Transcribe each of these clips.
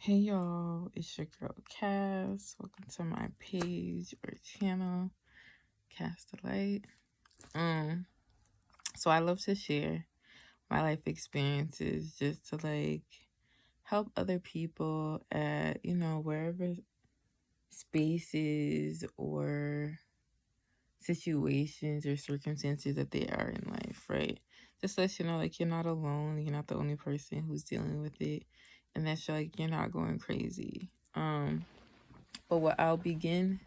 Hey y'all, it's your girl Cass. Welcome to my page or channel, Cast the Light. So I love to share my life experiences just to help other people at, wherever spaces or situations or circumstances that they are in life, right? Just let you know you're not alone, you're not the only person who's dealing with it, and that you're not going crazy. But what I'll begin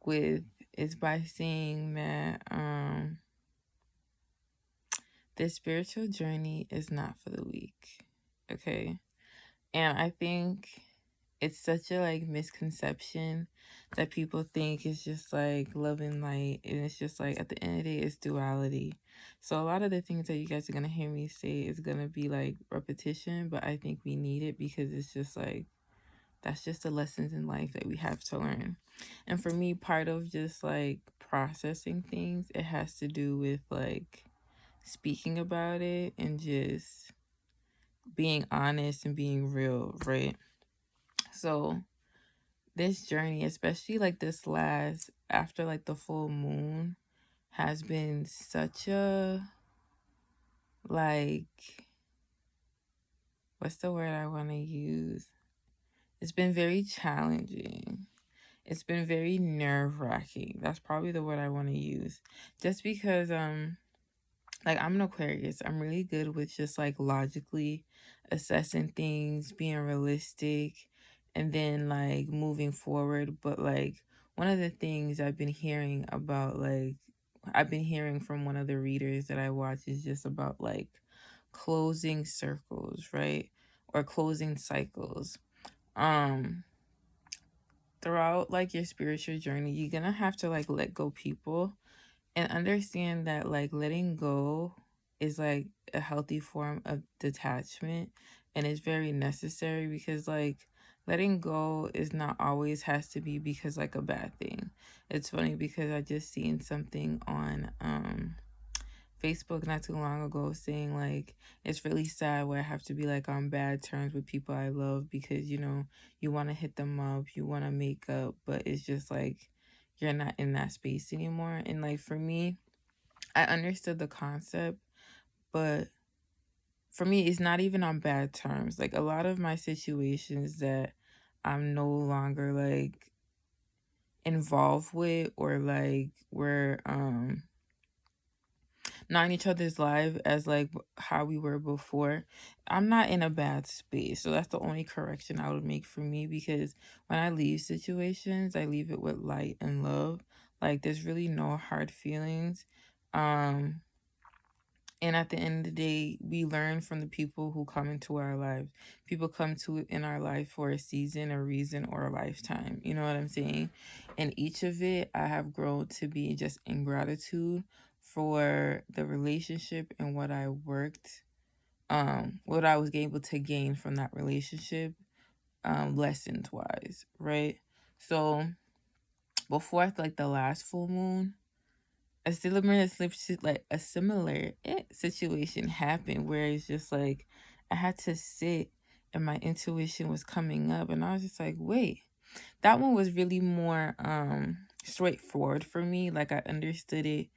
with is by saying that this spiritual journey is not for the weak. Okay. And I think it's such a misconception that people think it's just love and light, and it's just at the end of the day it's duality. So a lot of the things that you guys are gonna hear me say is gonna be repetition, but I think we need it because it's just that's just the lessons in life that we have to learn. And for me, part of just processing things, it has to do with speaking about it and just being honest and being real, right? So this journey, especially this last after the full moon, has been such a what's the word I want to use? It's been very challenging. It's been very nerve-wracking. That's probably the word I want to use. Just because I'm an Aquarius. I'm really good with just logically assessing things, being realistic, and then moving forward. But one of the things I've been hearing about I've been hearing from one of the readers that I watch is just about closing circles, right? Or closing cycles. Um Throughout your spiritual journey, you're gonna have to let go people and understand that letting go is a healthy form of detachment, and it's very necessary because letting go is not always has to be because a bad thing. It's funny because I just seen something on Facebook not too long ago saying it's really sad where I have to be on bad terms with people I love because you want to hit them up, you want to make up, but it's just you're not in that space anymore. And for me, I understood the concept, but for me it's not even on bad terms. A lot of my situations that I'm no longer involved with, or we're not in each other's life as how we were before, I'm not in a bad space. So that's the only correction I would make for me, because when I leave situations, I leave it with light and love. There's really no hard feelings. um and at the end of the day, we learn from the people who come into our lives. People come to in our life for a season, a reason, or a lifetime. You know what I'm saying? And each of it, I have grown to be just in gratitude for the relationship and what I worked, what I was able to gain from that relationship, lessons wise, right? So before the last full moon, a similar situation happened where it's just I had to sit and my intuition was coming up, and I was just wait, that one was really more straightforward for me. I understood it,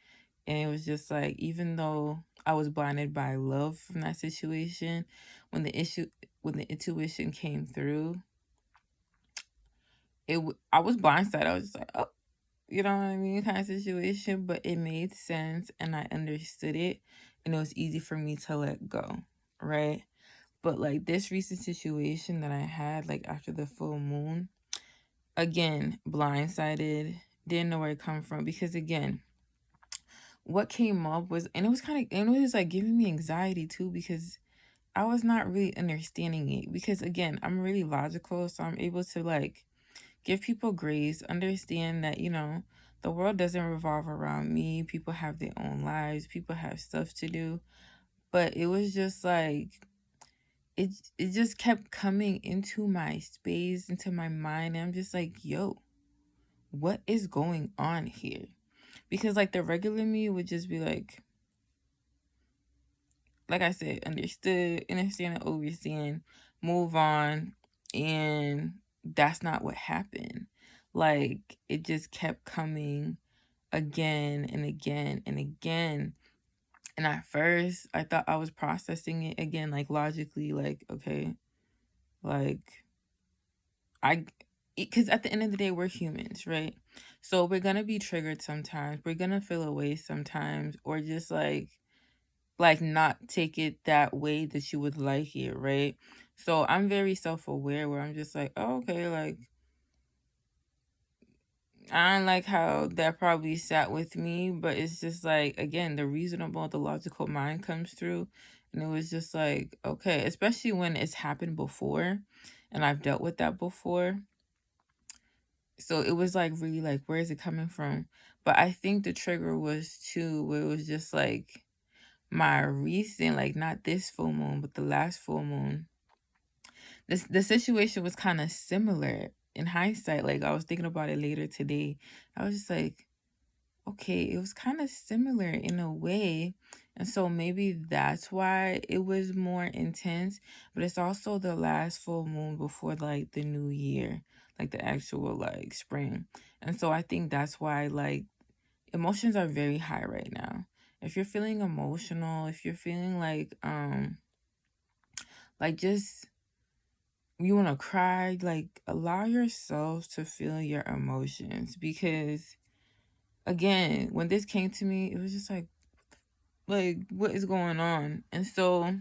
and it was just even though I was blinded by love from that situation, when the intuition came through, I was blindsided. I was just oh, you know what I mean, kind of situation, but it made sense and I understood it, and it was easy for me to let go, right? But this recent situation that I had after the full moon, again, blindsided, didn't know where it come from, because again, what came up was, and it was giving me anxiety too, because I was not really understanding it, because again, I'm really logical, so I'm able to give people grace, understand that, the world doesn't revolve around me. People have their own lives, people have stuff to do. But it was just it just kept coming into my space, into my mind. And I'm just yo, what is going on here? Because the regular me would just be like I said, understood, understanding, overseeing, move on, and that's not what happened. Like, it just kept coming again and again and again. And at first, I thought I was processing it again, like logically, like, okay, like, because at the end of the day, we're humans, right? So we're gonna be triggered sometimes. We're gonna feel away sometimes, or just like not take it that way that you would like it, right? So I'm very self-aware where I'm just like, oh, okay, like I don't like how that probably sat with me, but it's just like, again, the reasonable, the logical mind comes through. And it was just like, okay, especially when it's happened before and I've dealt with that before. So it was like, really like, where is it coming from? But I think the trigger was too, where it was just like my recent, like not this full moon, but the last full moon. The situation was kind of similar in hindsight. Like I was thinking about it later today. I was just like, okay, it was kind of similar in a way. And so maybe that's why it was more intense. But it's also the last full moon before like the new year, like the actual like spring. And so I think that's why like emotions are very high right now. If you're feeling emotional, if you're feeling like just you want to cry, like allow yourself to feel your emotions because again, when this came to me, it was just like what is going on? And so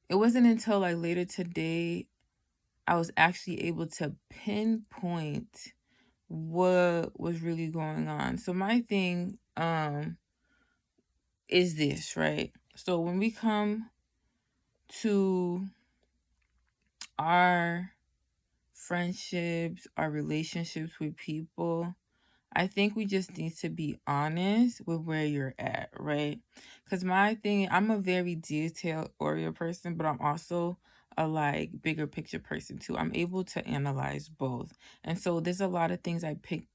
it wasn't until like later today I was actually able to pinpoint what was really going on. So my thing is this, right? So when we come to our friendships, our relationships with people, I think we just need to be honest with where you're at, right? Because my thing, I'm a very detail oriented person, but I'm also a like bigger picture person too. I'm able to analyze both. And so there's a lot of things I pick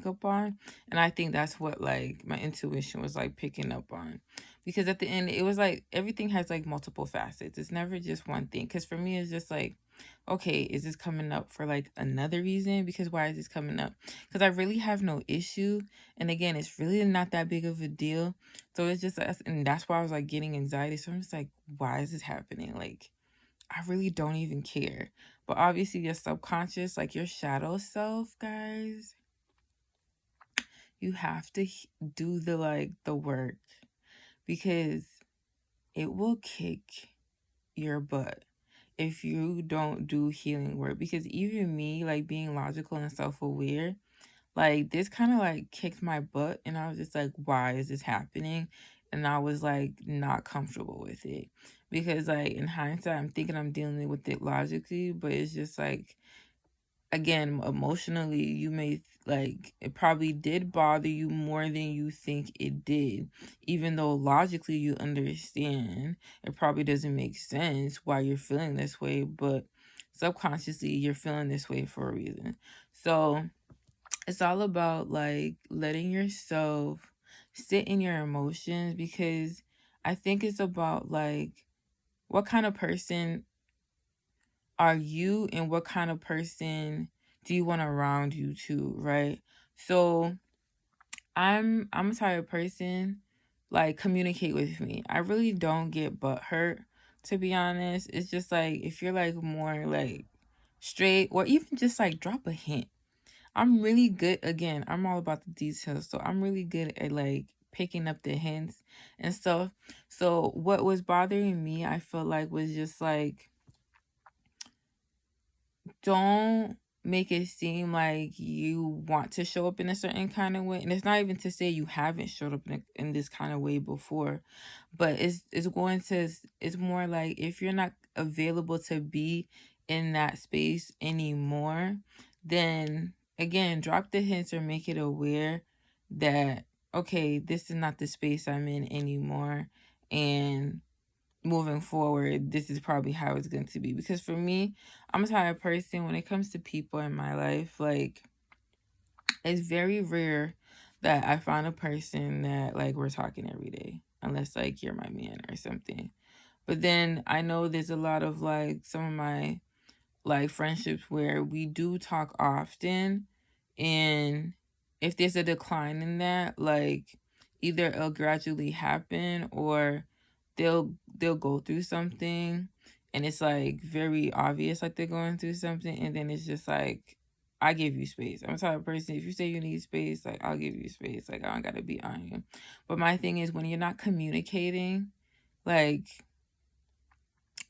up on, and I think that's what like my intuition was like picking up on. Because at the end it was like everything has like multiple facets. It's never just one thing. Because for me it's just like, okay, is this coming up for like another reason? Because why is this coming up? Because I really have no issue. And again, it's really not that big of a deal. So it's just, and that's why I was like getting anxiety. So I'm just like, why is this happening? Like, I really don't even care. But obviously, your subconscious, like your shadow self, guys, you have to do the like the work because it will kick your butt if you don't do healing work. Because even me, like being logical and self-aware, like this kind of like kicked my butt and I was just like, why is this happening? And I was like not comfortable with it. Because like in hindsight, I'm thinking I'm dealing with it logically, but it's just like again, emotionally, you may like it probably did bother you more than you think it did, even though logically you understand it probably doesn't make sense why you're feeling this way, but subconsciously you're feeling this way for a reason. So it's all about like letting yourself sit in your emotions because I think it's about like what kind of person are you and what kind of person do you want around you too, right? So I'm a type of person like communicate with me. I really don't get butt hurt, to be honest. It's just like if you're like more like straight or even just like drop a hint. I'm really good again. I'm all about the details, so I'm really good at like picking up the hints and stuff. So what was bothering me, I feel like was just like don't make it seem like you want to show up in a certain kind of way. And it's not even to say you haven't showed up in this kind of way before, but it's more like if you're not available to be in that space anymore, then again, drop the hints or make it aware that okay, this is not the space I'm in anymore. And moving forward, this is probably how it's going to be. Because for me, I'm a type of person when it comes to people in my life, like it's very rare that I find a person that like we're talking every day. unless like you're my man or something. But then I know there's a lot of like some of my like friendships where we do talk often, and if there's a decline in that, like either it'll gradually happen or they'll go through something and it's like very obvious like they're going through something, and then it's just like I give you space. I'm the type of person, if you say you need space, like I'll give you space. Like I don't gotta be on you. But my thing is when you're not communicating, like,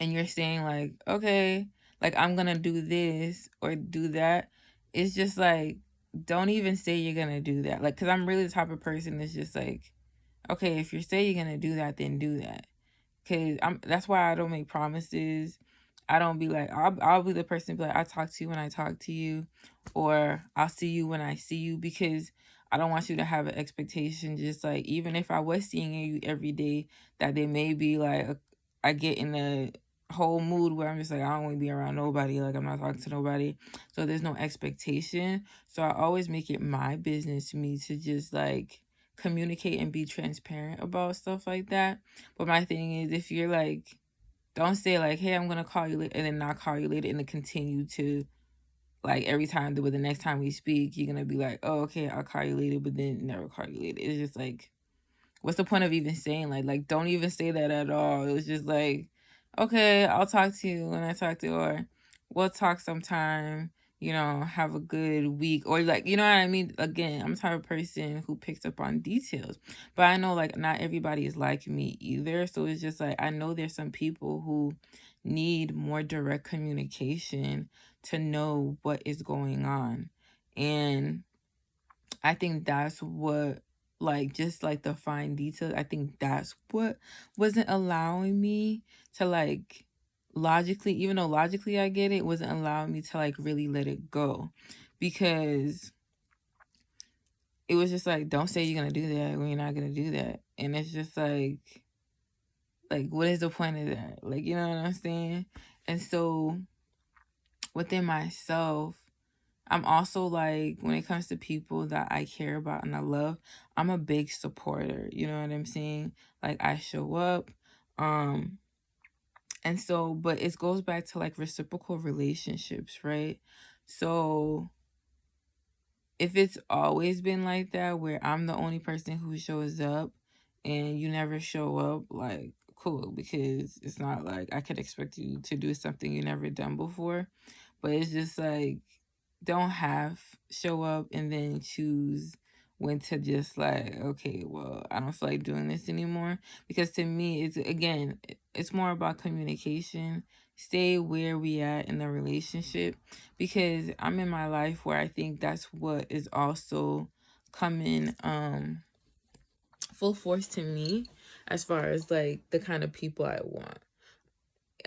and you're saying like, okay, like I'm gonna do this or do that, it's just like don't even say you're gonna do that. Like, cause I'm really the type of person that's just like, okay, if you say you're gonna do that, then do that. Cause that's why I don't make promises. I don't be like, I'll be the person to be like, I talk to you when I talk to you, or I'll see you when I see you, because I don't want you to have an expectation. Just like, even if I was seeing you every day, that they may be like, I get in a whole mood where I'm just like, I don't want to be around nobody. Like, I'm not talking to nobody. So there's no expectation. So I always make it my business to me to just like communicate and be transparent about stuff like that. But my thing is, if you're like, don't say like, hey, I'm gonna call you later, and then not call you later, and then continue to like every time, but the next time we speak, you're gonna be like, oh, okay, I'll call you later, but then never call you later. It's just like, what's the point of even saying like don't even say that at all. It was just like, okay, I'll talk to you when I talk to you, or we'll talk sometime, have a good week, or like, you know what I mean? Again, I'm the type of person who picks up on details, but I know like not everybody is like me either. So it's just like, I know there's some people who need more direct communication to know what is going on. And I think that's what, like, just like the fine details, I think that's what wasn't allowing me to, like, logically, even though logically I get it, wasn't allowing me to, like, really let it go. Because it was just like, don't say you're gonna do that when you're not gonna do that. And it's just like, what is the point of that? Like, you know what I'm saying? And so within myself, I'm also like, when it comes to people that I care about and I love, I'm a big supporter. You know what I'm saying? Like I show up. Um, and so, but it goes back to like reciprocal relationships, right? So if it's always been like that, where I'm the only person who shows up and you never show up, like, cool, because it's not like I could expect you to do something you never done before. But it's just like, don't show up and then choose when to just like, okay, well, I don't feel like doing this anymore. Because to me, it's, again, it's more about communication. Stay where we at in the relationship, because I'm in my life where I think that's what is also coming full force to me, as far as like the kind of people I want.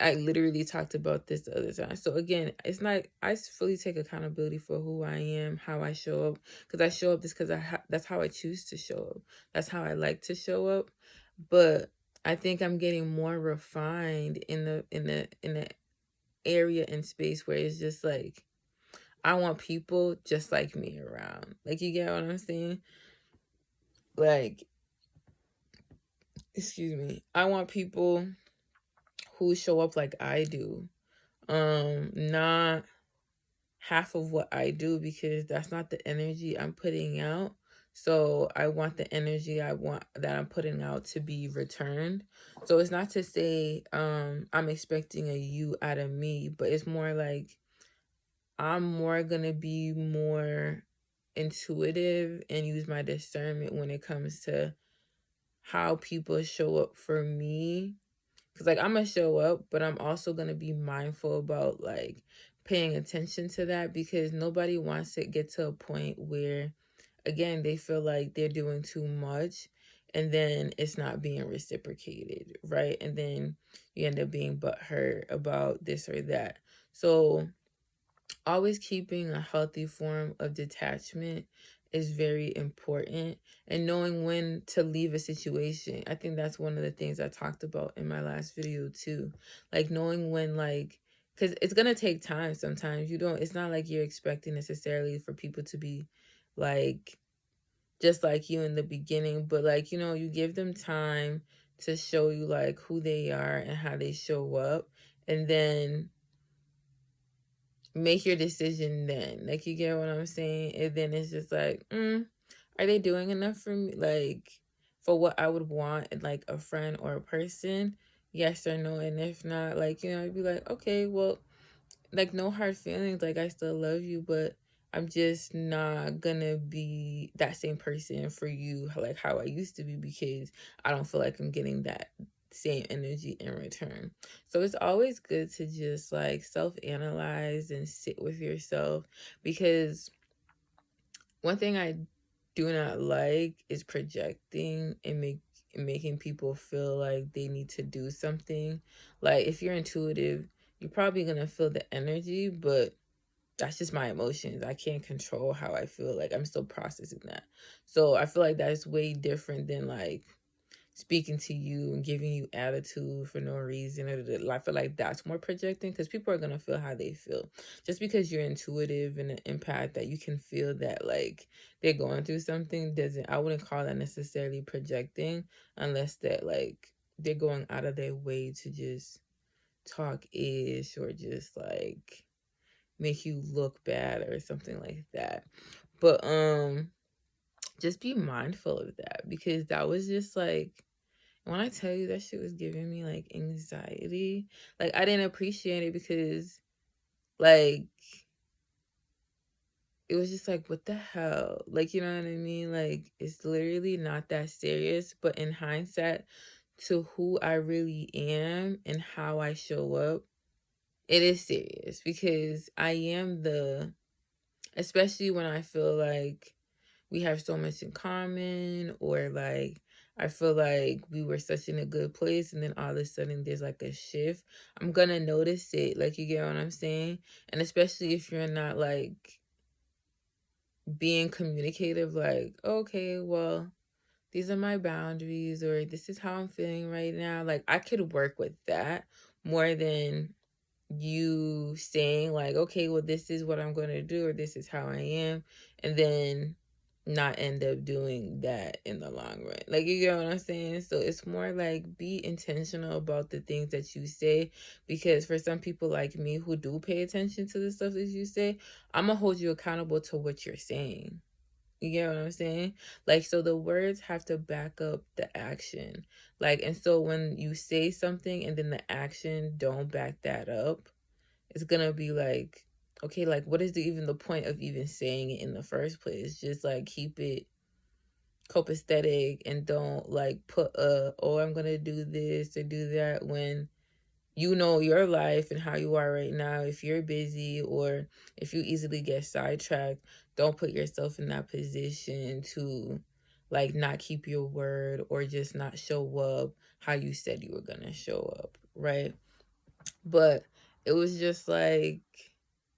I literally talked about this the other time. So again, it's not, I fully take accountability for who I am, how I show up, because I show up just because that's how I choose to show up. That's how I like to show up. But I think I'm getting more refined in the area and space where it's just like, I want people just like me around. Like, you get what I'm saying? Like, excuse me. I want people who show up like I do. Not half of what I do, because that's not the energy I'm putting out. So I want the energy I want that I'm putting out to be returned. So it's not to say I'm expecting a you out of me, but it's more like I'm more gonna be more intuitive and use my discernment when it comes to how people show up for me. Because like, I'm gonna show up, but I'm also gonna be mindful about like paying attention to that, because nobody wants to get to a point where, again, they feel like they're doing too much and then it's not being reciprocated, right? And then you end up being butthurt about this or that. So always keeping a healthy form of detachment is very important, and knowing when to leave a situation. I think that's one of the things I talked about in my last video too. Like knowing when, like, because it's going to take time sometimes. It's not like you're expecting necessarily for people to be like just like you in the beginning, but like, you give them time to show you like who they are and how they show up, and then make your decision then. Like, you get what I'm saying? And then it's just like, are they doing enough for me? Like, for what I would want in like a friend or a person? Yes or no? And if not, like, I'd be like, okay, well, like, no hard feelings. Like, I still love you, but I'm just not gonna be that same person for you, like how I used to be, because I don't feel like I'm getting that same energy in return. So it's always good to just like self-analyze and sit with yourself, because one thing I do not like is projecting and making people feel like they need to do something. Like, if you're intuitive, you're probably gonna feel the energy, but that's just my emotions. I can't control how I feel. Like, I'm still processing that. So I feel like that's way different than like speaking to you and giving you attitude for no reason. I feel like that's more projecting, because people are going to feel how they feel. Just because you're intuitive and an empath, that you can feel that like they're going through something, doesn't, I wouldn't call that necessarily projecting, unless that like they're going out of their way to just talk ish, or just like make you look bad or something like that. But just be mindful of that, because that was just like, when I tell you that shit was giving me like anxiety, like I didn't appreciate it, because like it was just like, what the hell? Like, you know what I mean? Like, it's literally not that serious, but in hindsight, to who I really am and how I show up, it is serious, because I am especially when I feel like we have so much in common, or like I feel like we were such in a good place, and then all of a sudden there's like a shift. I'm gonna notice it. Like, you get what I'm saying? And especially if you're not like being communicative, like, okay, well, these are my boundaries, or this is how I'm feeling right now. Like, I could work with that more than you saying like, okay, well, this is what I'm going to do, or this is how I am, and then not end up doing that in the long run. Like, you get what I'm saying? So it's more like, be intentional about the things that you say, because for some people like me who do pay attention to the stuff that you say, I'm gonna hold you accountable to what you're saying. You get what I'm saying? Like, so the words have to back up the action. Like, and so when you say something and then the action don't back that up, it's gonna be like, okay, like, what is even the point of even saying it in the first place? Just like, keep it copacetic, and don't like put oh, I'm gonna do this or do that, when you know your life and how you are right now. If you're busy, or if you easily get sidetracked, don't put yourself in that position to like not keep your word, or just not show up how you said you were gonna show up, right? But it was just like,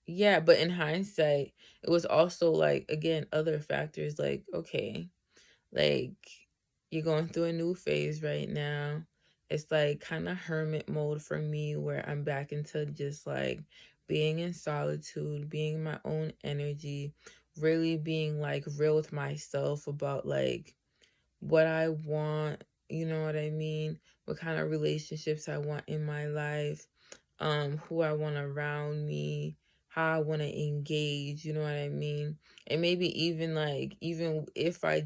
yeah, but in hindsight, it was also like, again, other factors, like, okay, like, you're going through a new phase right now. It's like kind of hermit mode for me, where I'm back into just like being in solitude, being in my own energy, really being like real with myself about like what I want, you know what I mean? What kind of relationships I want in my life, who I want around me, how I want to engage, you know what I mean? And maybe even like, even if I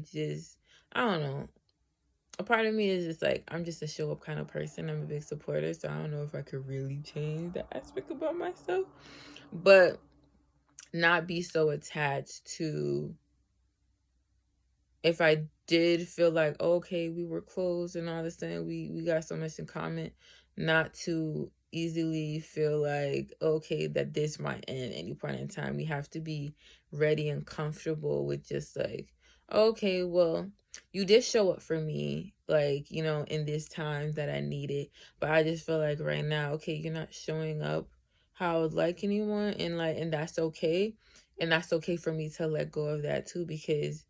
don't know, a part of me is just like, I'm just a show up kind of person. I'm a big supporter, so I don't know if I could really change that aspect about myself, but not be so attached to, if I did feel like, oh, okay, we were close and all of a sudden we got so much in common, not to easily feel like, okay, that this might end any point in time. We have to be ready and comfortable with just like, okay, well, you did show up for me, like, in this time that I needed, but I just feel like right now, okay, you're not showing up how I would like anyone, and like, and that's okay. And that's okay for me to let go of that too, because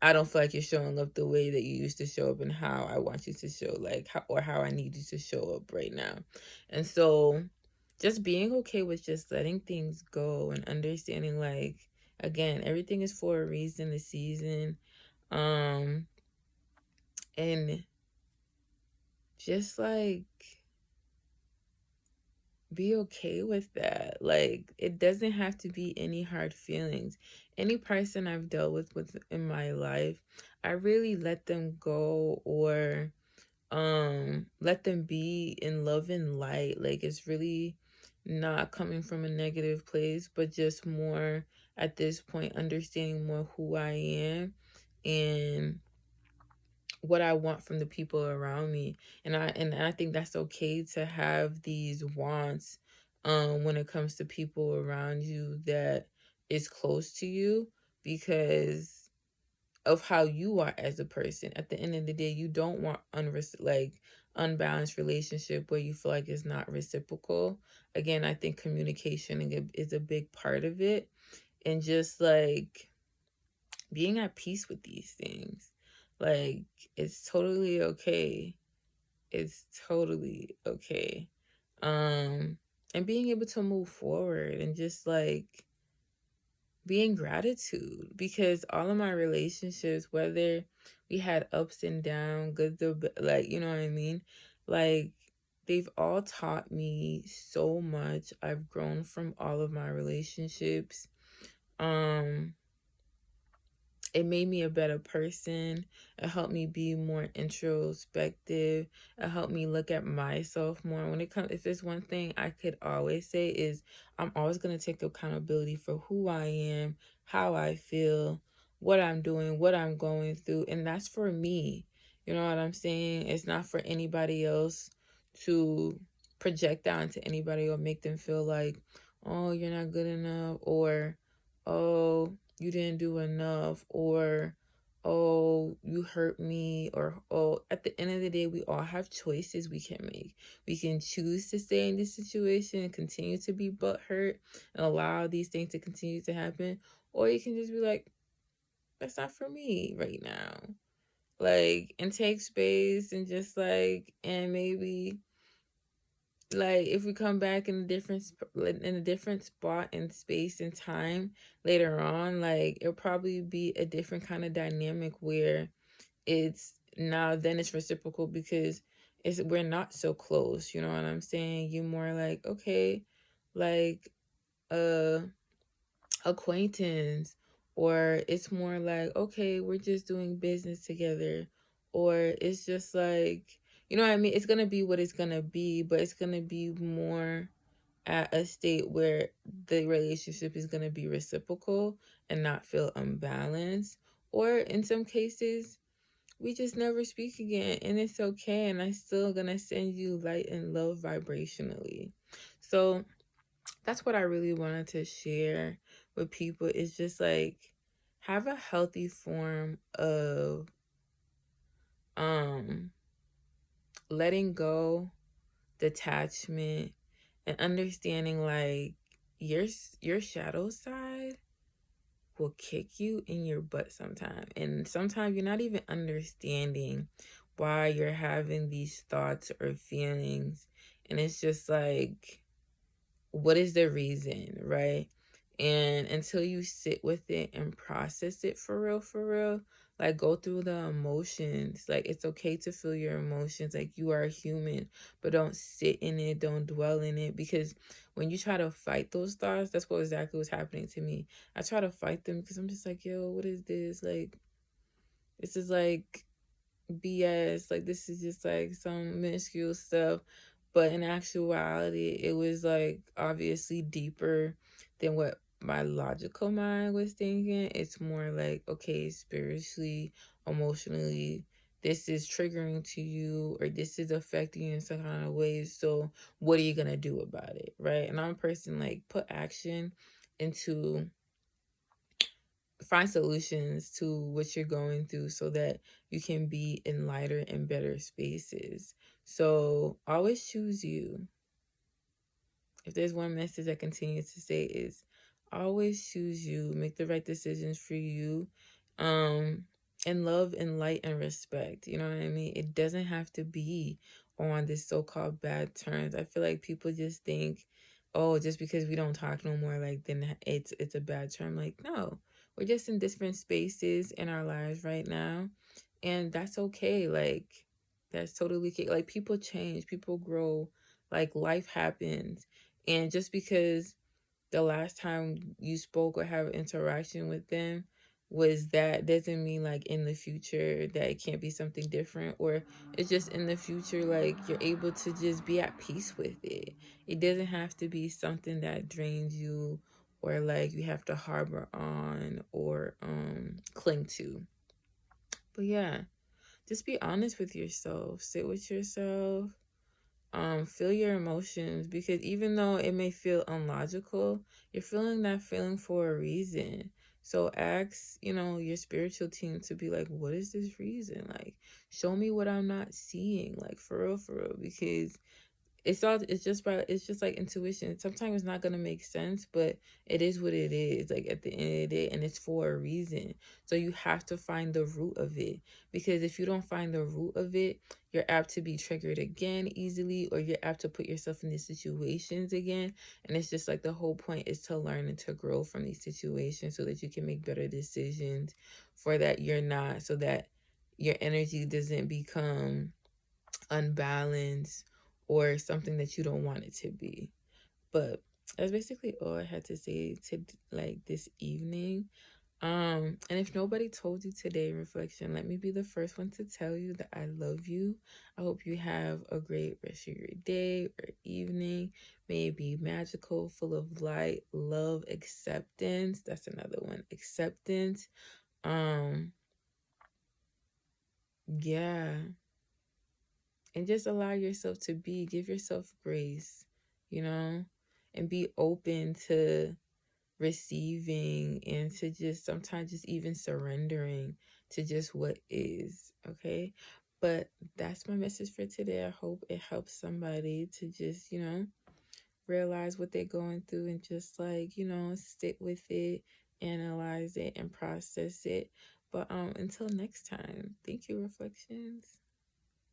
I don't feel like you're showing up the way that you used to show up, and how I want you to show, like, how I need you to show up right now. And so just being okay with just letting things go, and understanding like Again, everything is for a reason, a season. And just like be okay with that. Like, it doesn't have to be any hard feelings. Any person I've dealt with in my life, I really let them go, or let them be in love and light. Like, it's really not coming from a negative place, but just more at this point understanding more who I am and what I want from the people around me. And I think that's okay to have these wants when it comes to people around you that is close to you, because of how you are as a person. At the end of the day, you don't want unbalanced relationship where you feel like it's not reciprocal. Again, I think communication is a big part of it, and just like being at peace with these things. Like, it's totally okay. It's totally okay. And being able to move forward and just like be in gratitude, because all of my relationships, whether we had ups and downs, good to like, you know what I mean? Like, they've all taught me so much. I've grown from all of my relationships. Um, it made me a better person. It helped me be more introspective. It helped me look at myself more. When it comes, if there's one thing I could always say is I'm always going to take accountability for who I am, how I feel, what I'm doing, what I'm going through. And that's for me. You know what I'm saying? It's not for anybody else to project that onto anybody or make them feel like, oh, you're not good enough, or, oh, you didn't do enough, or oh, you hurt me, or oh, at the end of the day, we all have choices we can make. We can choose to stay in this situation and continue to be butthurt and allow these things to continue to happen, or you can just be like, that's not for me right now. Like, and take space and just like, and maybe like if we come back in a different spot in space and time later on, like it'll probably be a different kind of dynamic where it's now then it's reciprocal, because we're not so close, you know what I'm saying? You more like, okay, like uh acquaintance, or it's more like, okay, we're just doing business together, or it's just like, you know what I mean? It's gonna be what it's gonna be, but it's gonna be more at a state where the relationship is gonna be reciprocal and not feel unbalanced. Or in some cases, we just never speak again, and it's okay, and I still gonna send you light and love vibrationally. So that's what I really wanted to share with people, is just like have a healthy form of um letting go, detachment, and understanding like your shadow side will kick you in your butt sometime, and sometimes you're not even understanding why you're having these thoughts or feelings, and it's just like, what is the reason, right? And until you sit with it and process it for real, like go through the emotions. Like, it's okay to feel your emotions. Like, you are human, but don't sit in it, don't dwell in it. Because when you try to fight those thoughts, that's what exactly was happening to me. I try to fight them because I'm just like, yo, what is this? Like, this is like BS. Like, this is just like some minuscule stuff. But in actuality, it was like obviously deeper than what my logical mind was thinking. It's more like, okay, spiritually, emotionally, this is triggering to you, or this is affecting you in some kind of ways. So what are you gonna do about it? Right? And I'm a person like, put action into, find solutions to what you're going through so that you can be in lighter and better spaces. So always choose you. If there's one message I continue to say, is always choose you, make the right decisions for you, um, and love and light and respect. You know what I mean? It doesn't have to be on this so-called bad terms. I feel like people just think, oh, just because we don't talk no more, like then it's a bad term. Like, no, we're just in different spaces in our lives right now, and that's okay. Like, that's totally okay. Like, people change, people grow, like life happens, and just because the last time you spoke or have interaction with them was that, doesn't mean like in the future that it can't be something different, or it's just in the future like you're able to just be at peace with it. It doesn't have to be something that drains you, or like you have to harbor on or cling to. But yeah, just be honest with yourself, sit with yourself, feel your emotions, because even though it may feel unlogical, you're feeling that feeling for a reason. So ask, your spiritual team to be like, what is this reason? Like, show me what I'm not seeing, like for real, because it's just like intuition. Sometimes it's not gonna make sense, but it is what it is, like at the end of the day, and it's for a reason. So you have to find the root of it, because if you don't find the root of it, you're apt to be triggered again easily, or you're apt to put yourself in these situations again. And it's just like the whole point is to learn and to grow from these situations so that you can make better decisions, for that you're not so that your energy doesn't become unbalanced or something that you don't want it to be. But that's basically all I had to say to like this evening. And if nobody told you today, reflection, let me be the first one to tell you that I love you. I hope you have a great rest of your day or evening. May it be magical, full of light, love, acceptance. That's another one. Acceptance. Um, yeah. And just allow yourself to be, give yourself grace, you know, and be open to receiving, and to just sometimes just even surrendering to just what is, okay? But that's my message for today. I hope it helps somebody to just, realize what they're going through, and just like, sit with it, analyze it, and process it. But until next time, thank you, reflections.